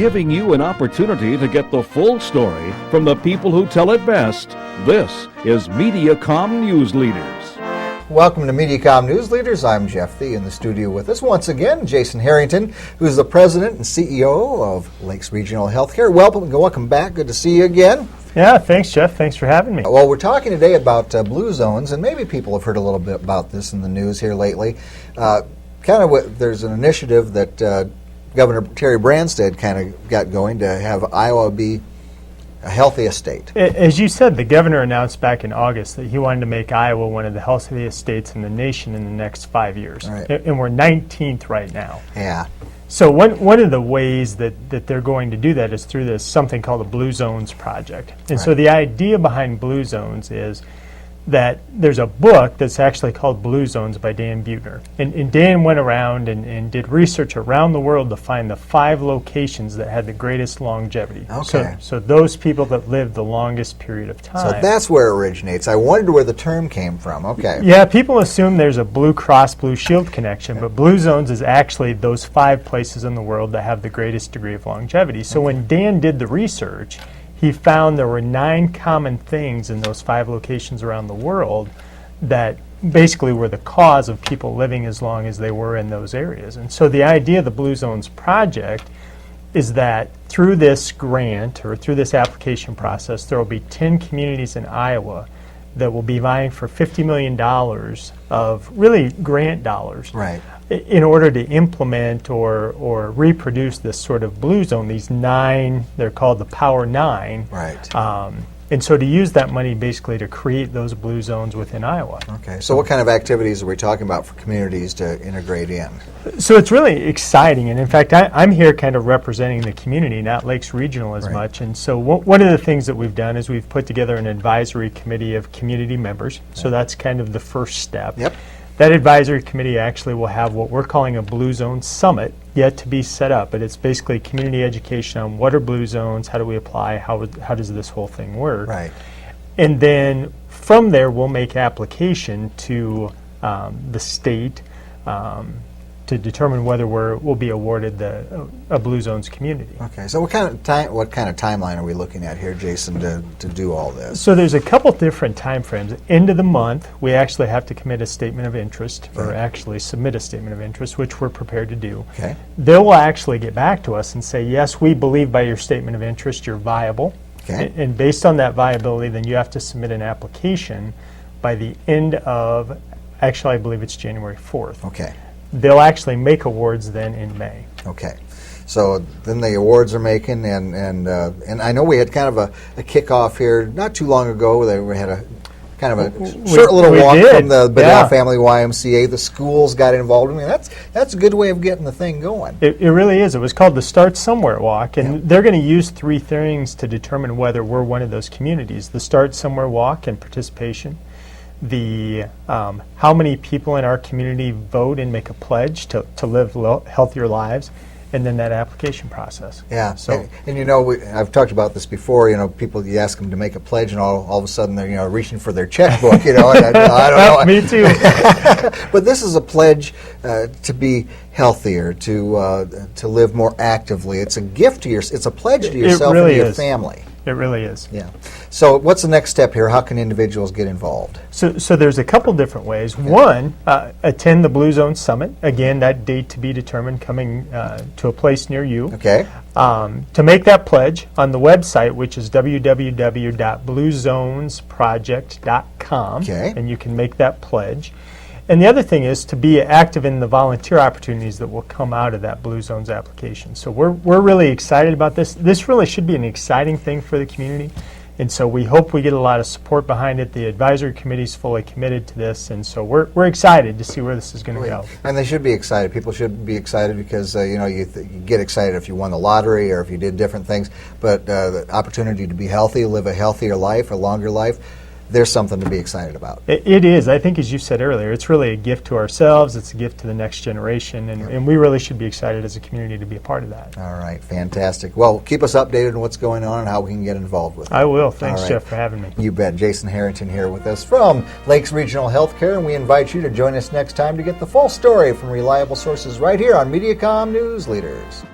giving you an opportunity to get the full story from the people who tell it best. This is Mediacom Newsleaders. Welcome to Mediacom Newsleaders. I'm Jeff Thee. In the studio with us once again, Jason Harrington, who's the president and CEO of Lakes Regional Healthcare. Welcome back. Good to see you again. Yeah, thanks, Jeff. Thanks for having me. Well, we're talking today about blue zones, and maybe people have heard a little bit about this in the news here lately. There's an initiative that Governor Terry Branstad kind of got going to have Iowa be a healthy state. As you said, the governor announced back in August that he wanted to make Iowa one of the healthiest states in the nation in the next 5 years. Right. And we're 19th right now. Yeah. So one of the ways that they're going to do that is through this something called the Blue Zones Project. And so the idea behind Blue Zones is that there's a book that's actually called Blue Zones by Dan Buettner. And Dan went around and did research around the world to find the 5 locations that had the greatest longevity. Okay. So those people that lived the longest period of time. So that's where it originates. I wondered where the term came from. Okay. Yeah, people assume there's a Blue Cross Blue Shield connection, but Blue Zones is actually those 5 places in the world that have the greatest degree of longevity. So when Dan did the research, he found there were 9 common things in those 5 locations around the world that basically were the cause of people living as long as they were in those areas. And so the idea of the Blue Zones Project is that through this grant or through this application process, there will be 10 communities in Iowa that will be vying for $50 million of really grant dollars. Right. In order to implement or reproduce this sort of blue zone, these 9, they're called the Power 9. Right. And so to use that money basically to create those blue zones within Iowa. Okay. So what kind of activities are we talking about for communities to integrate in? So it's really exciting. And in fact, I'm here kind of representing the community, not Lakes Regional as much. And so one of the things that we've done is we've put together an advisory committee of community members. So that's kind of the first step. Yep. That advisory committee actually will have what we're calling a Blue Zone Summit yet to be set up, but it's basically community education on what are blue zones, how do we apply, how does this whole thing work. Right. And then from there we'll make application to the state to determine whether we'll be awarded a Blue Zones community. Okay, so what kind of timeline are we looking at here, Jason, to do all this? So there's a couple different time frames. End of the month, we actually have to commit a statement of interest, or actually submit a statement of interest, which we're prepared to do. Okay. They will actually get back to us and say, yes, we believe by your statement of interest you're viable. Okay. And based on that viability, then you have to submit an application by the end of, actually I believe it's January 4th. Okay. They'll actually make awards then in May. Okay. So then the awards are making, and I know we had kind of a kickoff here not too long ago. We had a kind of a short little walk from the Bedell Family YMCA. The schools got involved. I mean, that's a good way of getting the thing going. It really is. It was called the Start Somewhere Walk, and they're going to use 3 things to determine whether we're one of those communities. The Start Somewhere Walk and participation. The how many people in our community vote and make a pledge to live healthier lives, and then that application process. Yeah. So and you know, I've talked about this before. You know, people, you ask them to make a pledge, and all of a sudden they're reaching for their checkbook. And I don't know. Me too. But this is a pledge to be healthier, to live more actively. It's a gift to it's a pledge to yourself and to your family. It really is. Yeah. So what's the next step here? How can individuals get involved? So there's a couple different ways. Okay. One, attend the Blue Zone Summit. Again, that date to be determined, coming to a place near you. Okay. To make that pledge on the website, which is www.bluezonesproject.com, and you can make that pledge. And the other thing is to be active in the volunteer opportunities that will come out of that Blue Zones application. So we're really excited about this. This really should be an exciting thing for the community. And so we hope we get a lot of support behind it. The advisory committee is fully committed to this, and so we're excited to see where this is going to go. And they should be excited. People should be excited because you get excited if you won the lottery or if you did different things. But the opportunity to be healthy, live a healthier life, a longer life, there's something to be excited about. It is. I think, as you said earlier, it's really a gift to ourselves. It's a gift to the next generation, and we really should be excited as a community to be a part of that. All right, fantastic. Well, keep us updated on what's going on and how we can get involved with it. I will. Thanks, Jeff, for having me. You bet. Jason Harrington here with us from Lakes Regional Healthcare, and we invite you to join us next time to get the full story from reliable sources right here on Mediacom Newsleaders.